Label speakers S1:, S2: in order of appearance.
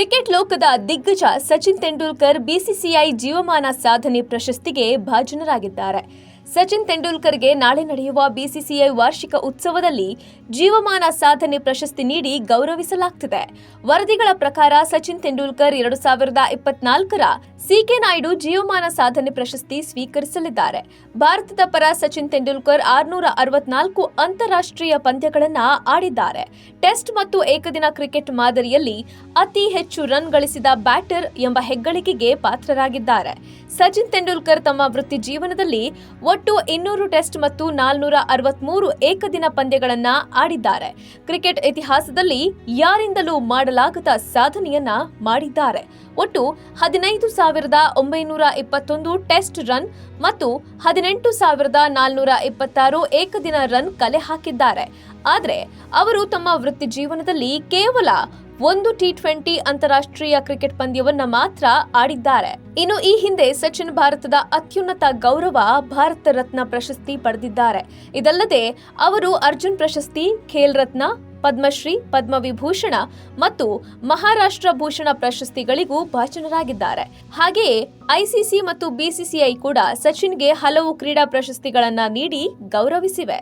S1: Cricket ಲೋಕದ ದಿಗ್ಗಜ Sachin Tendulkar BCCI ಜೀವಮಾನ ಸಾಧನೆ ಪ್ರಶಸ್ತಿಗೆ ಭಾಜನರಾಗಿದ್ದಾರೆ. ಸಚಿನ್ ತೆಂಡೂಲ್ಕರ್ಗೆ ನಾಳೆ ನಡೆಯುವ ಬಿಸಿಸಿಐ ವಾರ್ಷಿಕ ಉತ್ಸವದಲ್ಲಿ ಜೀವಮಾನ ಸಾಧನೆ ಪ್ರಶಸ್ತಿ ನೀಡಿ ಗೌರವಿಸಲಾಗುತ್ತಿದೆ. ವರದಿಗಳ ಪ್ರಕಾರ ಸಚಿನ್ ತೆಂಡೂಲ್ಕರ್ 2024ರ ಸಿಕೆ ನಾಯ್ಡು ಜೀವಮಾನ ಸಾಧನೆ ಪ್ರಶಸ್ತಿ ಸ್ವೀಕರಿಸಲಿದ್ದಾರೆ. ಭಾರತದ ಪರ ಸಚಿನ್ ತೆಂಡೂಲ್ಕರ್ 664 ಅಂತಾರಾಷ್ಟ್ರೀಯ ಪಂದ್ಯಗಳನ್ನು ಆಡಿದ್ದಾರೆ. ಟೆಸ್ಟ್ ಮತ್ತು ಏಕದಿನ ಕ್ರಿಕೆಟ್ ಮಾದರಿಯಲ್ಲಿ ಅತಿ ಹೆಚ್ಚು ರನ್ ಗಳಿಸಿದ ಬ್ಯಾಟರ್ ಎಂಬ ಹೆಗ್ಗಳಿಕೆಗೆ ಪಾತ್ರರಾಗಿದ್ದಾರೆ. ಸಚಿನ್ ತೆಂಡೂಲ್ಕರ್ ತಮ್ಮ ವೃತ್ತಿ ಜೀವನದಲ್ಲಿ ಒಟ್ಟು 200 ಟೆಸ್ಟ್ ಮತ್ತು 463 ಏಕದಿನ ಪಂದ್ಯಗಳನ್ನ ಆಡಿದ್ದಾರೆ. ಕ್ರಿಕೆಟ್ ಇತಿಹಾಸದಲ್ಲಿ ಯಾರಿಂದಲೂ ಮಾಡಲಾಗದ ಸಾಧನೆಯನ್ನ ಮಾಡಿದ್ದಾರೆ. ಒಟ್ಟು 15,921 ಟೆಸ್ಟ್ ರನ್ ಮತ್ತು 18,426 ಏಕದಿನ ರನ್ ಕಲೆ ಹಾಕಿದ್ದಾರೆ. ಆದರೆ ಅವರು ತಮ್ಮ ವೃತ್ತಿ ಜೀವನದಲ್ಲಿ ಕೇವಲ ಒಂದು T20 ಅಂತಾರಾಷ್ಟ್ರೀಯ ಕ್ರಿಕೆಟ್ ಪಂದ್ಯವನ್ನ ಮಾತ್ರ ಆಡಿದ್ದಾರೆ. ಇನ್ನು ಈ ಹಿಂದೆ ಸಚಿನ್ ಭಾರತದ ಅತ್ಯುನ್ನತ ಗೌರವ ಭಾರತ ರತ್ನ ಪ್ರಶಸ್ತಿ ಪಡೆದಿದ್ದಾರೆ. ಇದಲ್ಲದೆ ಅವರು ಅರ್ಜುನ್ ಪ್ರಶಸ್ತಿ, ಖೇಲ್ ರತ್ನ, ಪದ್ಮಶ್ರೀ, ಪದ್ಮವಿಭೂಷಣ ಮತ್ತು ಮಹಾರಾಷ್ಟ್ರ ಭೂಷಣ ಪ್ರಶಸ್ತಿಗಳಿಗೂ ಭಾಜನರಾಗಿದ್ದಾರೆ. ಹಾಗೆಯೇ ಐಸಿಸಿ ಮತ್ತು ಬಿಸಿಸಿಐ ಕೂಡ ಸಚಿನ್ಗೆ ಹಲವು ಕ್ರೀಡಾ ಪ್ರಶಸ್ತಿಗಳನ್ನ ನೀಡಿ ಗೌರವಿಸಿವೆ.